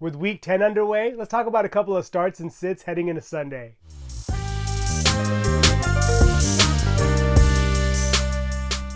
With week 10 underway, let's talk about a couple of starts and sits heading into Sunday.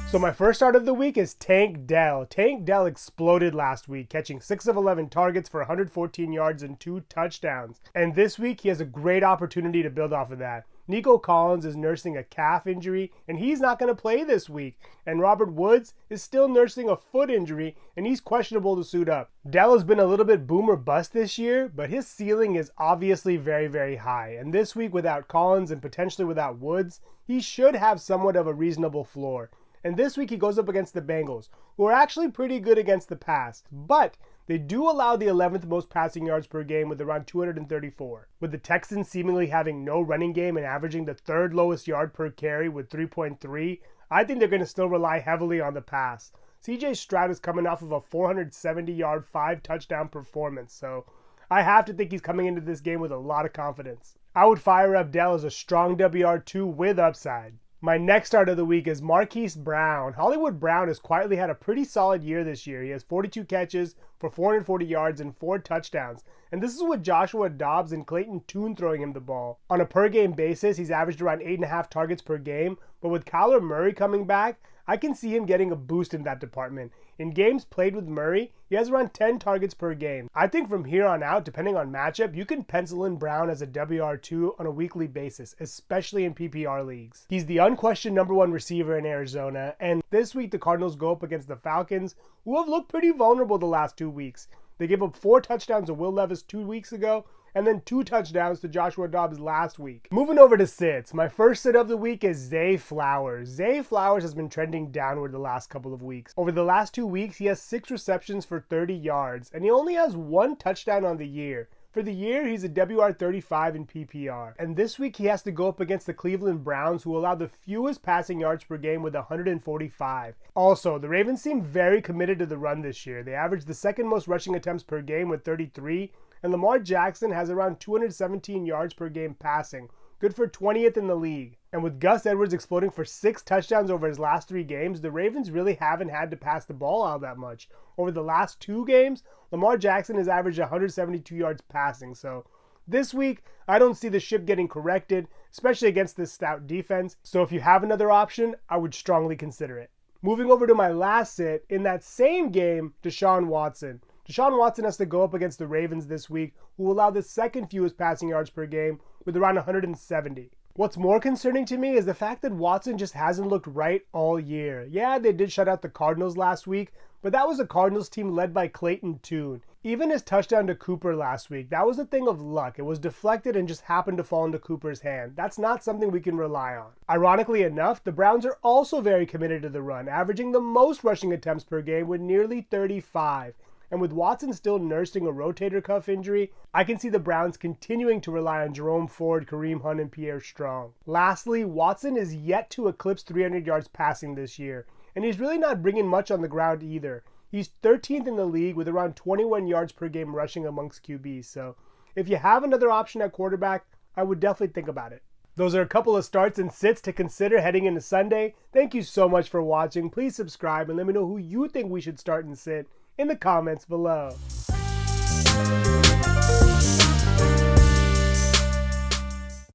So my first start of the week is Tank Dell. Tank Dell exploded last week, catching 6 of 11 targets for 114 yards and 2 touchdowns. And this week, he has a great opportunity to build off of that. Nico Collins is nursing a calf injury, and he's not going to play this week. And Robert Woods is still nursing a foot injury, and he's questionable to suit up. Dell has been a little bit boom or bust this year, but his ceiling is obviously very, very high. And this week, without Collins and potentially without Woods, he should have somewhat of a reasonable floor. And this week he goes up against the Bengals, who are actually pretty good against the pass, but they do allow the 11th most passing yards per game with around 234. With the Texans seemingly having no running game and averaging the 3rd lowest yard per carry with 3.3, I think they're going to still rely heavily on the pass. CJ Stroud is coming off of a 470-yard, 5-touchdown performance, so I have to think he's coming into this game with a lot of confidence. I would fire up Dell as a strong WR2 with upside. My next start of the week is Marquise Brown. Hollywood Brown has quietly had a pretty solid year this year. He has 42 catches for 440 yards and 4 touchdowns. And this is with Joshua Dobbs and Clayton Tune throwing him the ball. On a per-game basis, he's averaged around 8.5 targets per game. But with Kyler Murray coming back, I can see him getting a boost in that department. In games played with Murray, he has around 10 targets per game. I think from here on out, depending on matchup, you can pencil in Brown as a WR2 on a weekly basis, especially in PPR leagues. He's the unquestioned #1 receiver in Arizona, and this week the Cardinals go up against the Falcons, who have looked pretty vulnerable the last 2 weeks. They gave up 4 touchdowns to Will Levis 2 weeks ago, and then 2 touchdowns to Joshua Dobbs last week. Moving over to sits, my first sit of the week is Zay Flowers. Zay Flowers has been trending downward the last couple of weeks. Over the last 2 weeks, he has 6 receptions for 30 yards, and he only has 1 touchdown on the year. For the year, he's a WR35 in PPR. And this week, he has to go up against the Cleveland Browns, who allow the fewest passing yards per game with 145. Also, the Ravens seem very committed to the run this year. They average the 2nd most rushing attempts per game with 33, and Lamar Jackson has around 217 yards per game passing, good for 20th in the league. And with Gus Edwards exploding for 6 touchdowns over his last 3 games, the Ravens really haven't had to pass the ball out that much. Over the last 2 games, Lamar Jackson has averaged 172 yards passing. So this week, I don't see the ship getting corrected, especially against this stout defense. So if you have another option, I would strongly consider it. Moving over to my last sit, in that same game, Deshaun Watson. Deshaun Watson has to go up against the Ravens this week, who allow the 2nd fewest passing yards per game with around 170. What's more concerning to me is the fact that Watson just hasn't looked right all year. Yeah, they did shut out the Cardinals last week, but that was a Cardinals team led by Clayton Tune. Even his touchdown to Cooper last week, that was a thing of luck. It was deflected and just happened to fall into Cooper's hand. That's not something we can rely on. Ironically enough, the Browns are also very committed to the run, averaging the most rushing attempts per game with nearly 35. And with Watson still nursing a rotator cuff injury, I can see the Browns continuing to rely on Jerome Ford, Kareem Hunt, and Pierre Strong. Lastly, Watson is yet to eclipse 300 yards passing this year, and he's really not bringing much on the ground either. He's 13th in the league with around 21 yards per game rushing amongst QBs, so if you have another option at quarterback, I would definitely think about it. Those are a couple of starts and sits to consider heading into Sunday. Thank you so much for watching. Please subscribe and let me know who you think we should start and sit in the comments below.